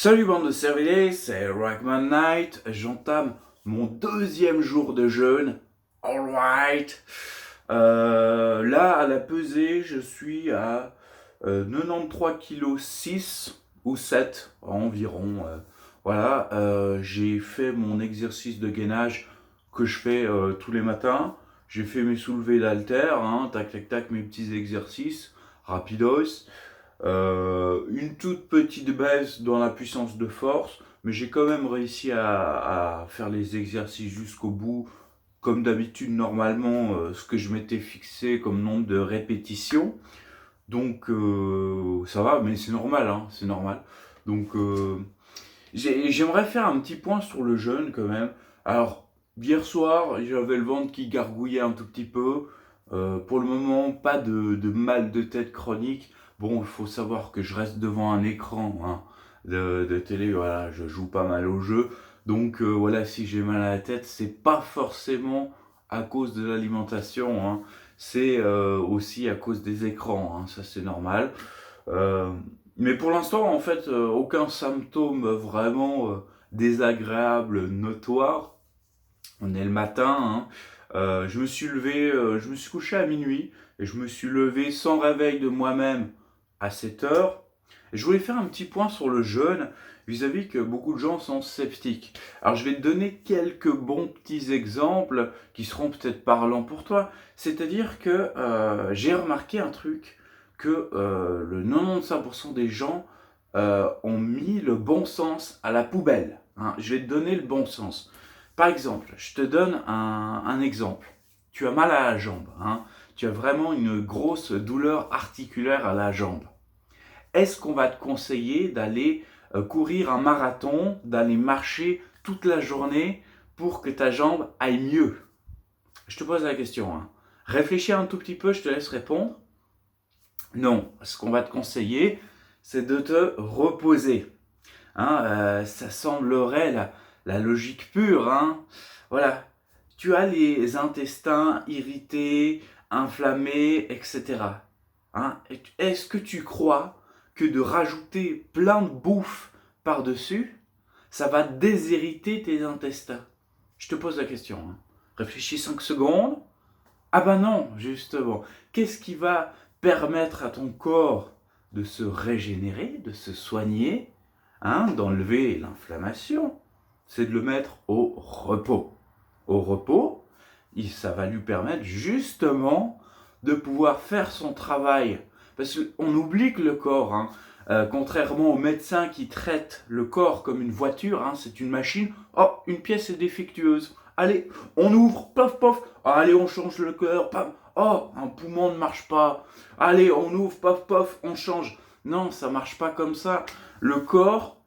Salut bande de cervidés, c'est Ragman Knight, j'entame mon deuxième jour de jeûne, alright. Là, à la pesée, je suis à 93,6 kg ou 7 environ. Voilà, j'ai fait mon exercice de gainage que je fais tous les matins. J'ai fait mes soulevés d'haltères, tac tac tac, mes petits exercices rapidos. Une toute petite baisse dans la puissance de force, mais j'ai quand même réussi à faire les exercices jusqu'au bout, comme d'habitude normalement, ce que je m'étais fixé comme nombre de répétitions. Donc ça va, mais c'est normal, c'est normal. Donc j'aimerais faire un petit point sur le jeûne quand même. Alors, hier soir, j'avais le ventre qui gargouillait un tout petit peu. Pour le moment, pas de mal de tête chronique. Bon, il faut savoir que je reste devant un écran de télé. Voilà, je joue pas mal au jeu. Donc voilà, si j'ai mal à la tête, c'est pas forcément à cause de l'alimentation. C'est aussi à cause des écrans. Ça, c'est normal. Euh, mais pour l'instant, en fait, aucun symptôme vraiment désagréable, notoire. On est le matin, je me suis levé, je me suis couché à minuit et je me suis levé sans réveil de moi-même à 7 heures. Et je voulais faire un petit point sur le jeûne vis-à-vis que beaucoup de gens sont sceptiques. Alors je vais te donner quelques bons petits exemples qui seront peut-être parlants pour toi. C'est-à-dire que j'ai remarqué un truc, que le 95% des gens ont mis le bon sens à la poubelle. Je vais te donner le bon sens. Par exemple, je te donne un exemple. Tu as mal à la jambe, tu as vraiment une grosse douleur articulaire à la jambe. Est-ce qu'on va te conseiller d'aller courir un marathon, d'aller marcher toute la journée pour que ta jambe aille mieux? Je te pose la question. Réfléchis un tout petit peu, je te laisse répondre. Non, ce qu'on va te conseiller, c'est de te reposer. Ça semblerait la logique pure. Voilà, tu as les intestins irrités, inflammés, etc. Est-ce que tu crois que de rajouter plein de bouffe par-dessus, ça va déshériter tes intestins? Je te pose la question. Réfléchis 5 secondes. Ah ben non, justement. Qu'est-ce qui va permettre à ton corps de se régénérer, de se soigner, d'enlever l'inflammation? C'est de le mettre au repos. Au repos, ça va lui permettre justement de pouvoir faire son travail. Parce qu'on oublie que le corps, contrairement aux médecins qui traitent le corps comme une voiture, c'est une machine. Oh, une pièce est défectueuse. Allez, on ouvre, pof, pof. Allez, on change le cœur, pam. Oh, un poumon ne marche pas. Allez, on ouvre, pof, pof, on change. Non, ça marche pas comme ça. Le corps,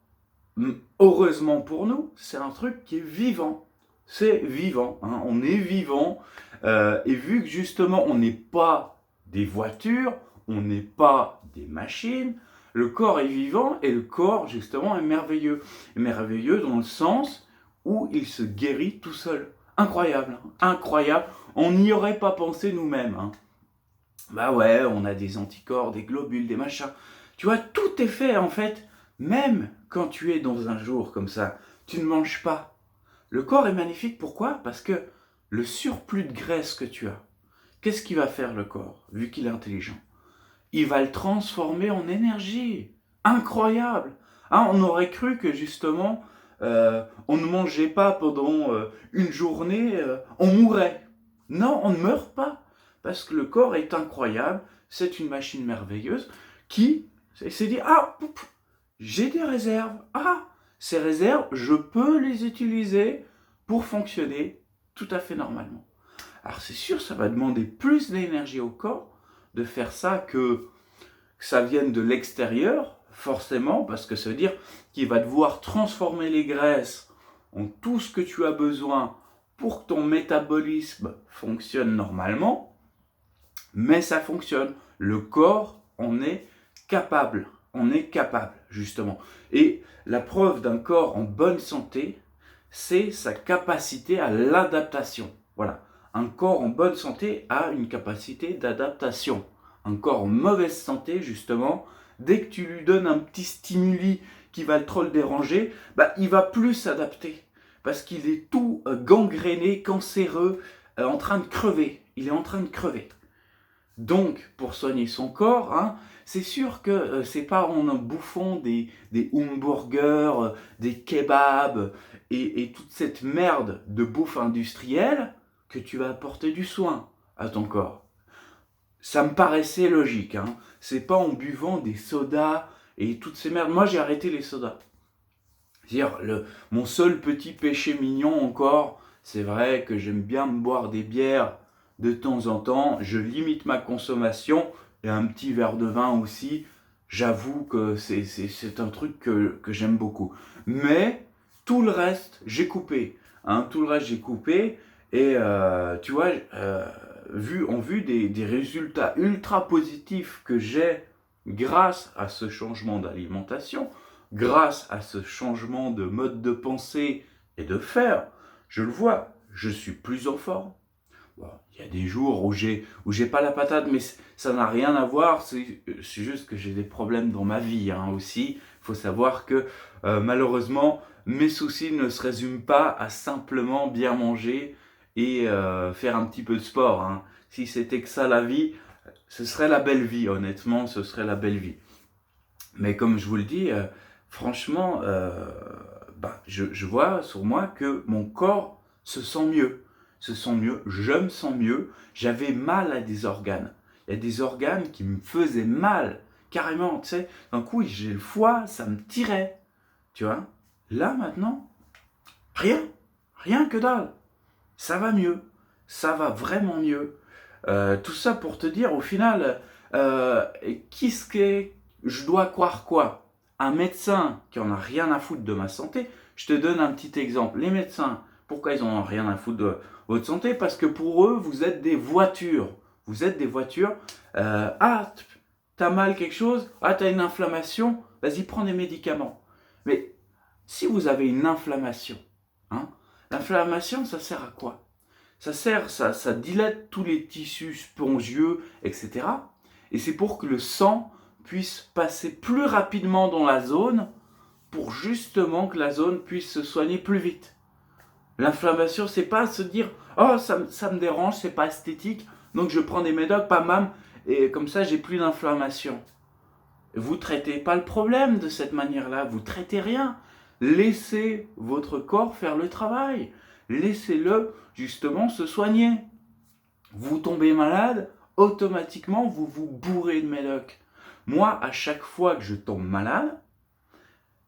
heureusement pour nous, c'est un truc qui est vivant. C'est vivant, on est vivant. Et vu que justement, on n'est pas des voitures, on n'est pas des machines, le corps est vivant et le corps, justement, est merveilleux. Merveilleux dans le sens où il se guérit tout seul. Incroyable, incroyable. On n'y aurait pas pensé nous-mêmes. Bah ouais, on a des anticorps, des globules, des machins. Tu vois, tout est fait en fait. Même quand tu es dans un jour comme ça, tu ne manges pas. Le corps est magnifique, pourquoi? Parce que le surplus de graisse que tu as, qu'est-ce qu'il va faire le corps, vu qu'il est intelligent? Il va le transformer en énergie. Incroyable. On aurait cru que justement, on ne mangeait pas pendant une journée, on mourrait. Non, on ne meurt pas. Parce que le corps est incroyable, c'est une machine merveilleuse qui s'est dit, j'ai des réserves. Ces réserves, je peux les utiliser pour fonctionner tout à fait normalement. Alors c'est sûr, ça va demander plus d'énergie au corps de faire ça que ça vienne de l'extérieur, forcément, parce que ça veut dire qu'il va devoir transformer les graisses en tout ce que tu as besoin pour que ton métabolisme fonctionne normalement, mais ça fonctionne. Le corps en est capable. On est capable, justement. Et la preuve d'un corps en bonne santé, c'est sa capacité à l'adaptation. Voilà. Un corps en bonne santé a une capacité d'adaptation. Un corps en mauvaise santé, justement, dès que tu lui donnes un petit stimuli qui va trop le déranger, bah, il va plus s'adapter. Parce qu'il est tout gangréné, cancéreux, en train de crever. Il est en train de crever. Donc, pour soigner son corps, hein, c'est sûr que c'est pas en bouffant des hamburgers, des kebabs et toute cette merde de bouffe industrielle que tu vas apporter du soin à ton corps. Ça me paraissait logique, hein. C'est pas en buvant des sodas et toutes ces merdes. Moi, j'ai arrêté les sodas. C'est-à-dire, mon seul petit péché mignon encore, c'est vrai que j'aime bien me boire des bières de temps en temps. Je limite ma consommation et un petit verre de vin aussi. J'avoue que c'est un truc que j'aime beaucoup. Mais tout le reste, j'ai coupé. Hein, tout le reste, j'ai coupé. Et tu vois, en vue des résultats ultra positifs que j'ai grâce à ce changement d'alimentation, grâce à ce changement de mode de pensée et de faire, je le vois, je suis plus en forme. Bon, il y a des jours où j'ai pas la patate, mais ça n'a rien à voir, c'est juste que j'ai des problèmes dans ma vie hein, aussi. Il faut savoir que malheureusement, mes soucis ne se résument pas à simplement bien manger et faire un petit peu de sport. Hein. Si c'était que ça la vie, ce serait la belle vie, honnêtement, ce serait la belle vie. Mais comme je vous le dis, franchement, je vois sur moi que mon corps se sent mieux. Je me sens mieux. J'avais mal à des organes. Il y a des organes qui me faisaient mal, carrément, tu sais. D'un coup, j'ai le foie, ça me tirait, tu vois. Là, maintenant, rien que dalle. Ça va mieux, ça va vraiment mieux. Tout ça pour te dire, au final, qu'est-ce que je dois croire quoi? Un médecin qui en a rien à foutre de ma santé. Je te donne un petit exemple. Les médecins, pourquoi ils en ont rien à foutre de votre santé? Parce que pour eux, vous êtes des voitures. Vous êtes des voitures. T'as mal quelque chose? Ah, t'as une inflammation? Vas-y, prends des médicaments. Mais si vous avez une inflammation, hein, l'inflammation, ça sert à quoi? Ça dilate tous les tissus spongieux, etc. Et c'est pour que le sang puisse passer plus rapidement dans la zone pour justement que la zone puisse se soigner plus vite. L'inflammation, c'est pas se dire « Oh, ça me dérange, c'est pas esthétique, donc je prends des médocs, pam, et comme ça j'ai plus d'inflammation. » Vous traitez pas le problème de cette manière-là, vous traitez rien. Laissez votre corps faire le travail. Laissez-le justement se soigner. Vous tombez malade, automatiquement vous vous bourrez de médoc. Moi, à chaque fois que je tombe malade,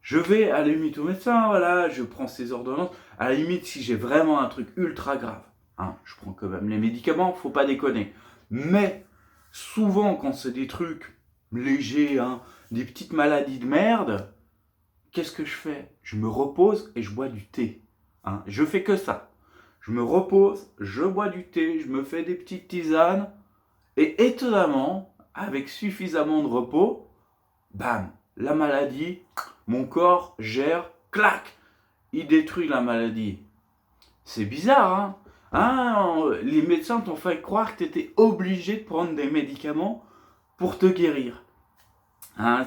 je vais à la limite au médecin, voilà, je prends ses ordonnances. À la limite, si j'ai vraiment un truc ultra grave, hein, je prends quand même les médicaments, faut pas déconner. Mais souvent, quand c'est des trucs légers, hein, des petites maladies de merde, qu'est-ce que je fais? Je me repose et je bois du thé. Hein. Je fais que ça. Je me repose, je bois du thé, je me fais des petites tisanes. Et étonnamment, avec suffisamment de repos, bam, la maladie, mon corps gère, clac, il détruit la maladie. C'est bizarre, hein, les médecins t'ont fait croire que tu étais obligé de prendre des médicaments pour te guérir. Hein,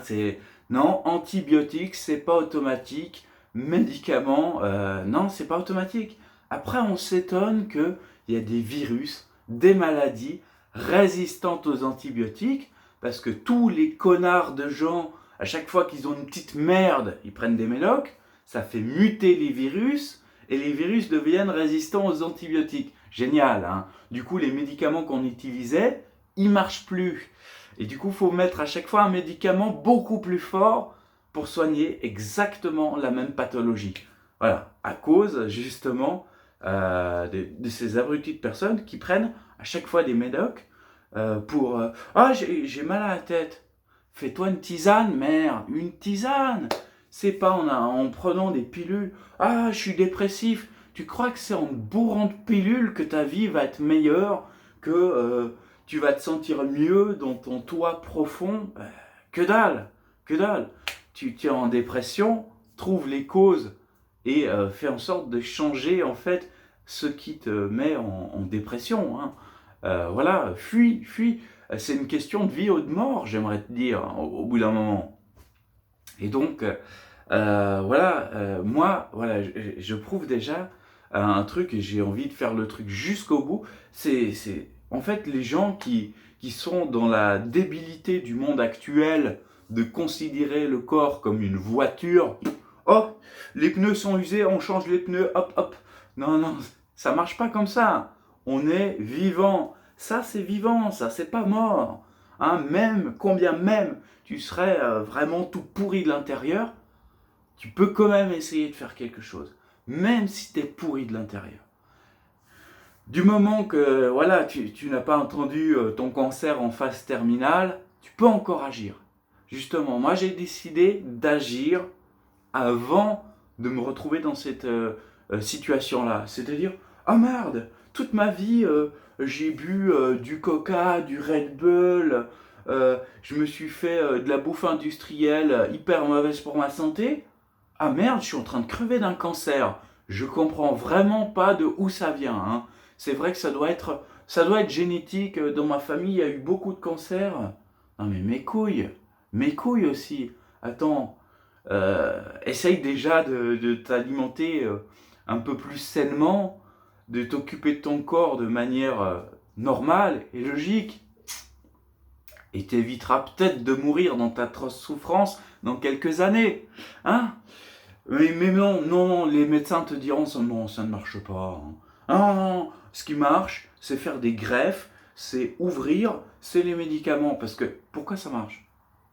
non, antibiotiques, c'est pas automatique. Médicaments, non, c'est pas automatique. Après, on s'étonne qu'il y a des virus, des maladies résistantes aux antibiotiques, parce que tous les connards de gens, à chaque fois qu'ils ont une petite merde, ils prennent des médocs, ça fait muter les virus, et les virus deviennent résistants aux antibiotiques. Génial, hein. Du coup, les médicaments qu'on utilisait, ils marchent plus. Et du coup, il faut mettre à chaque fois un médicament beaucoup plus fort pour soigner exactement la même pathologie. Voilà, à cause justement de ces abrutis de personnes qui prennent à chaque fois des médocs pour ah, j'ai mal à la tête. Fais-toi une tisane, merde, une tisane. C'est pas en prenant des pilules. Ah, je suis dépressif. Tu crois que c'est en bourrant de pilules que ta vie va être meilleure, que tu vas te sentir mieux dans ton toit profond? Que dalle, que dalle. Tu es en dépression, trouve les causes et fais en sorte de changer en fait ce qui te met en dépression. Hein. Voilà, fuis. C'est une question de vie ou de mort, j'aimerais te dire, au bout d'un moment. Et donc, Moi, voilà, je prouve déjà un truc et j'ai envie de faire le truc jusqu'au bout. En fait, les gens qui sont dans la débilité du monde actuel de considérer le corps comme une voiture. Oh, les pneus sont usés, on change les pneus, hop, hop. Non, non, ça marche pas comme ça. On est vivant. Ça, c'est vivant, ça, c'est pas mort. Hein, combien même tu serais vraiment tout pourri de l'intérieur, tu peux quand même essayer de faire quelque chose, même si tu es pourri de l'intérieur. Du moment que voilà, tu n'as pas entendu ton cancer en phase terminale, tu peux encore agir. Justement, moi j'ai décidé d'agir avant de me retrouver dans cette situation-là. C'est-à-dire, ah merde, toute ma vie, j'ai bu du Coca, du Red Bull, je me suis fait de la bouffe industrielle hyper mauvaise pour ma santé. Ah merde, je suis en train de crever d'un cancer. Je comprends vraiment pas de où ça vient. Hein. C'est vrai que ça doit être génétique. Dans ma famille, il y a eu beaucoup de cancers. Non mais mes couilles aussi. Attends, essaye déjà de t'alimenter un peu plus sainement, de t'occuper de ton corps de manière normale et logique. Et t'éviteras peut-être de mourir dans ta atroce souffrance dans quelques années. Hein? Mais non, non, les médecins te diront non, ça ne marche pas. Hein. Non, non, ce qui marche, c'est faire des greffes, c'est ouvrir, c'est les médicaments. Parce que, pourquoi ça marche?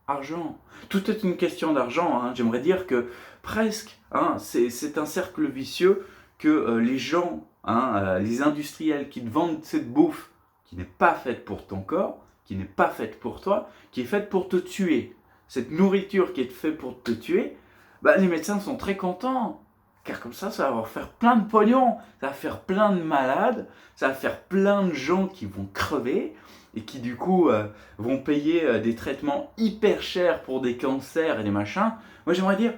Argent. Tout est une question d'argent. Hein. J'aimerais dire que presque, hein, c'est un cercle vicieux que les gens, hein, les industriels qui te vendent cette bouffe qui n'est pas faite pour ton corps, qui n'est pas faite pour toi, qui est faite pour te tuer. Cette nourriture qui est faite pour te tuer, bah, les médecins sont très contents. Car comme ça va leur faire plein de pognon, ça va faire plein de malades, ça va faire plein de gens qui vont crever et qui du coup vont payer des traitements hyper chers pour des cancers et des machins. Moi j'aimerais dire,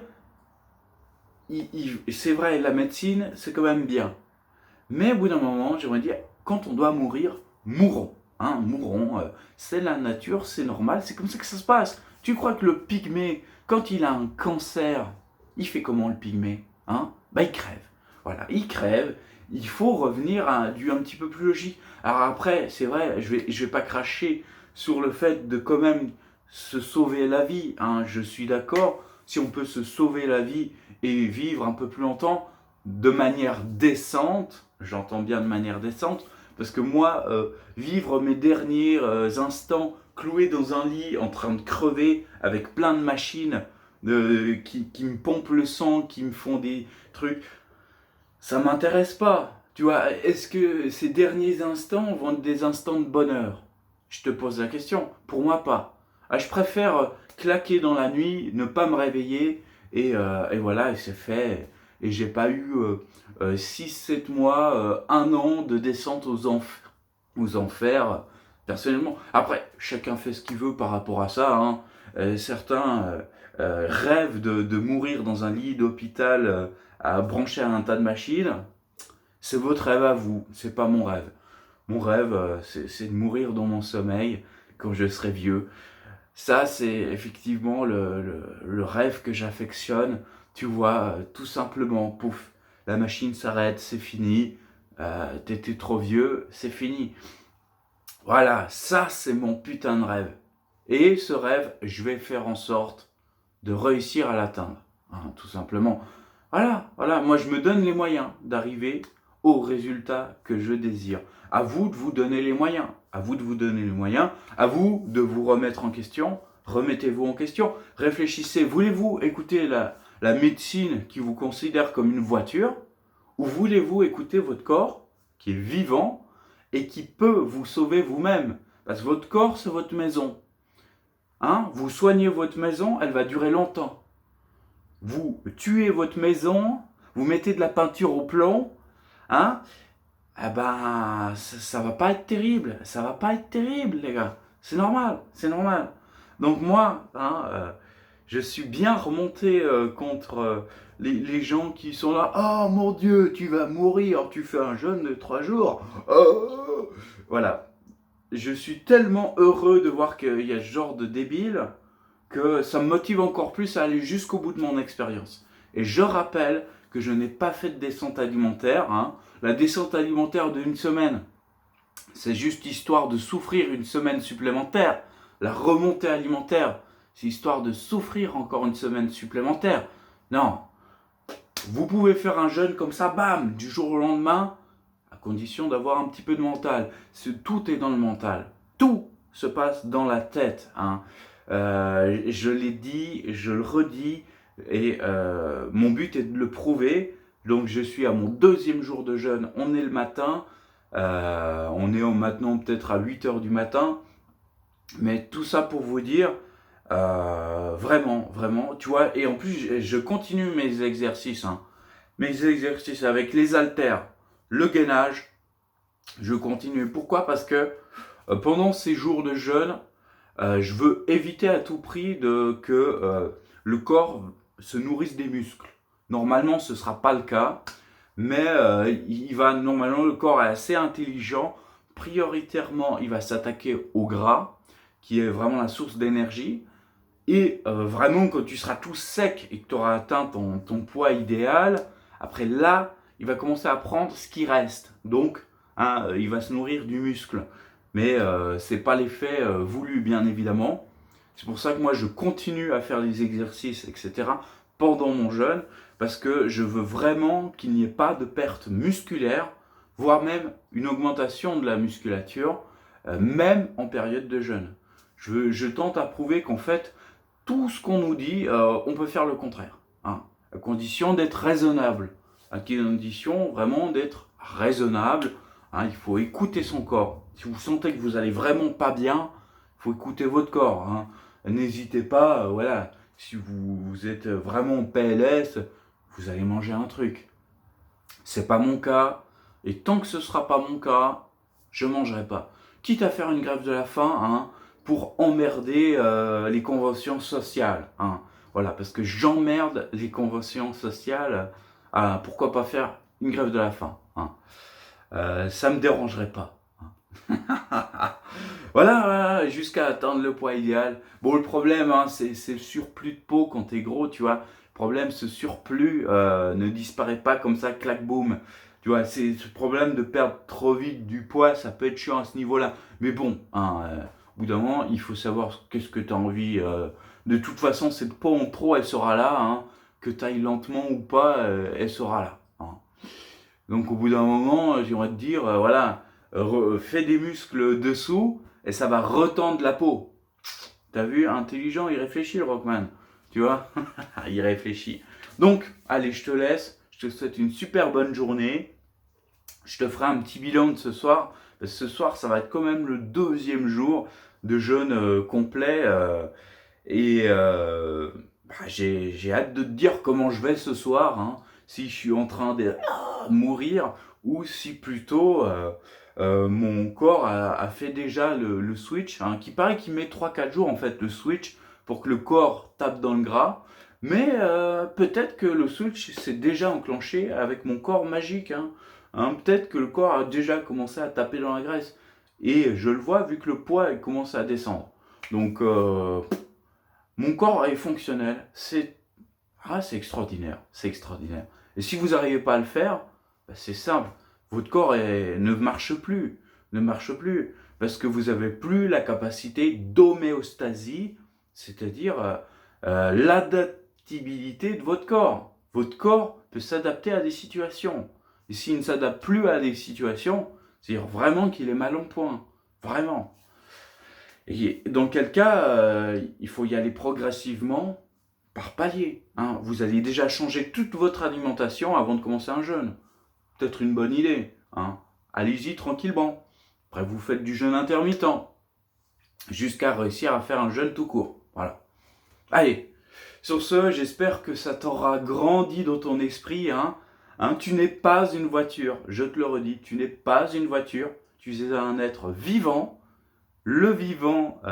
c'est vrai, la médecine c'est quand même bien. Mais au bout d'un moment, j'aimerais dire, quand on doit mourir, mourons. Hein, mourons, c'est la nature, c'est normal, c'est comme ça que ça se passe. Tu crois que le pygmée, quand il a un cancer, il fait comment le pygmée? Hein? Bah il crève. Voilà, il crève. Il faut revenir à du un petit peu plus logique. Alors après, c'est vrai, je vais pas cracher sur le fait de quand même se sauver la vie. Hein. Je suis d'accord, si on peut se sauver la vie et vivre un peu plus longtemps de manière décente, j'entends bien de manière décente, parce que moi, vivre mes derniers instants cloué dans un lit en train de crever avec plein de machines qui me pompent le sang, qui me font des trucs, ça m'intéresse pas. Tu vois, est-ce que ces derniers instants vont être des instants de bonheur? Je te pose la question. Pour moi, pas. Ah, je préfère claquer dans la nuit, ne pas me réveiller, et voilà, et c'est fait. Et j'ai pas eu 6-7 mois, 1 an de descente aux enfers, personnellement. Après, chacun fait ce qu'il veut par rapport à ça. Hein. Certains rêvent de mourir dans un lit d'hôpital à brancher à un tas de machines. C'est votre rêve à vous, c'est pas mon rêve. Mon rêve, c'est de mourir dans mon sommeil quand je serai vieux. Ça, c'est effectivement le rêve que j'affectionne. Tu vois, tout simplement, pouf, la machine s'arrête, c'est fini. T'étais trop vieux, c'est fini. Voilà, ça, c'est mon putain de rêve. Et ce rêve, je vais faire en sorte de réussir à l'atteindre. Hein, tout simplement. Voilà, moi je me donne les moyens d'arriver au résultat que je désire. À vous de vous donner les moyens. À vous de vous donner les moyens. À vous de vous remettre en question. Remettez-vous en question. Réfléchissez. Voulez-vous écouter la médecine qui vous considère comme une voiture? Ou voulez-vous écouter votre corps qui est vivant et qui peut vous sauver vous-même? Parce que votre corps, c'est votre maison. Hein? Vous soignez votre maison, elle va durer longtemps. Vous tuez votre maison, vous mettez de la peinture au plomb, hein? Eh ben, ça va pas être terrible. Ça va pas être terrible, les gars. C'est normal, c'est normal. Donc moi, hein, je suis bien remonté contre les gens qui sont là. Oh mon Dieu, tu vas mourir, tu fais un jeûne de 3 jours. Oh voilà. Je suis tellement heureux de voir qu'il y a ce genre de débiles que ça me motive encore plus à aller jusqu'au bout de mon expérience. Et je rappelle que je n'ai pas fait de descente alimentaire. La descente alimentaire d'une semaine, c'est juste histoire de souffrir une semaine supplémentaire. La remontée alimentaire, c'est histoire de souffrir encore une semaine supplémentaire. Non, vous pouvez faire un jeûne comme ça, bam, du jour au lendemain, à condition d'avoir un petit peu de mental. Tout est dans le mental. Tout se passe dans la tête. Je l'ai dit, je le redis, et mon but est de le prouver. Donc je suis à mon 2e jour de jeûne, on est le matin, on est maintenant peut-être à 8h du matin, mais tout ça pour vous dire, vraiment, tu vois, et en plus je continue mes exercices, avec les haltères, le gainage, je continue. Pourquoi ? Parce que pendant ces jours de jeûne, je veux éviter à tout prix que le corps se nourrisse des muscles. Normalement, ce ne sera pas le cas, mais normalement, le corps est assez intelligent. Prioritairement, il va s'attaquer au gras, qui est vraiment la source d'énergie. Et vraiment, quand tu seras tout sec et que tu auras atteint ton poids idéal, après là, il va commencer à prendre ce qui reste. Donc, il va se nourrir du muscle. Mais ce n'est pas l'effet voulu, bien évidemment. C'est pour ça que moi, je continue à faire des exercices, etc. pendant mon jeûne, parce que je veux vraiment qu'il n'y ait pas de perte musculaire, voire même une augmentation de la musculature, même en période de jeûne. Je tente à prouver qu'en fait, tout ce qu'on nous dit, on peut faire le contraire, à condition d'être raisonnable, à condition vraiment d'être raisonnable. Il faut écouter son corps. Si vous sentez que vous allez vraiment pas bien, il faut écouter votre corps. N'hésitez pas, voilà, si vous êtes vraiment en PLS, vous allez manger un truc. C'est pas mon cas, et tant que ce sera pas mon cas, je mangerai pas. Quitte à faire une grève de la faim, pour emmerder les conventions sociales. Voilà, parce que j'emmerde les conventions sociales. Pourquoi pas faire une grève de la faim, ça me dérangerait pas. Voilà, jusqu'à atteindre le poids idéal. Bon, le problème, c'est le surplus de peau quand t'es gros, tu vois. Le problème, ce surplus ne disparaît pas comme ça, clac, boum. Tu vois, c'est ce problème de perdre trop vite du poids, ça peut être chiant à ce niveau-là. Mais bon, au bout d'un moment, il faut savoir qu'est-ce que tu as envie. De toute façon, cette peau en trop, elle sera là. Que tu ailles lentement ou pas, elle sera là. Donc au bout d'un moment, j'aimerais te dire, voilà, fais des muscles dessous et ça va retendre la peau. T'as vu, intelligent, il réfléchit le Rockman. Tu vois, il réfléchit. Donc, allez, je te laisse. Je te souhaite une super bonne journée. Je te ferai un petit bilan de ce soir. Parce que ce soir, ça va être quand même le 2e jour de jeûne complet. J'ai hâte de te dire comment je vais ce soir. Si je suis en train de mourir ou si plutôt mon corps a fait déjà le switch, qui paraît qu'il met 3-4 jours en fait le switch pour que le corps tape dans le gras. Mais peut-être que le switch s'est déjà enclenché avec mon corps magique. Peut-être que le corps a déjà commencé à taper dans la graisse. Et je le vois vu que le poids commence à descendre. Donc mon corps est fonctionnel. C'est extraordinaire. C'est extraordinaire. Et si vous n'arrivez pas à le faire, c'est simple. Votre corps ne marche plus. Ne marche plus. Parce que vous n'avez plus la capacité d'homéostasie, c'est-à-dire l'adaptabilité de votre corps. Votre corps peut s'adapter à des situations. Et s'il ne s'adapte plus à des situations, c'est-à-dire vraiment qu'il est mal en point. Vraiment. Et dans quel cas, il faut y aller progressivement par palier. Vous allez déjà changer toute votre alimentation avant de commencer un jeûne. Peut-être une bonne idée. Allez-y tranquillement. Après, vous faites du jeûne intermittent jusqu'à réussir à faire un jeûne tout court. Voilà. Allez, sur ce, j'espère que ça t'aura grandi dans ton esprit. Tu n'es pas une voiture, je te le redis, tu n'es pas une voiture. Tu es un être vivant. Le vivant,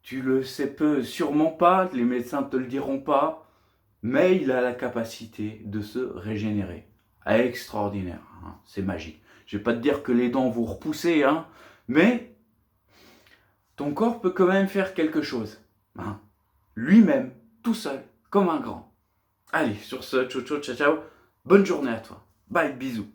tu le sais sûrement pas, les médecins ne te le diront pas, mais il a la capacité de se régénérer. Extraordinaire, c'est magique. Je ne vais pas te dire que les dents vont repousser, mais ton corps peut quand même faire quelque chose. lui-même, tout seul, comme un grand. Allez, sur ce, ciao, ciao, ciao, ciao. Bonne journée à toi. Bye, bisous.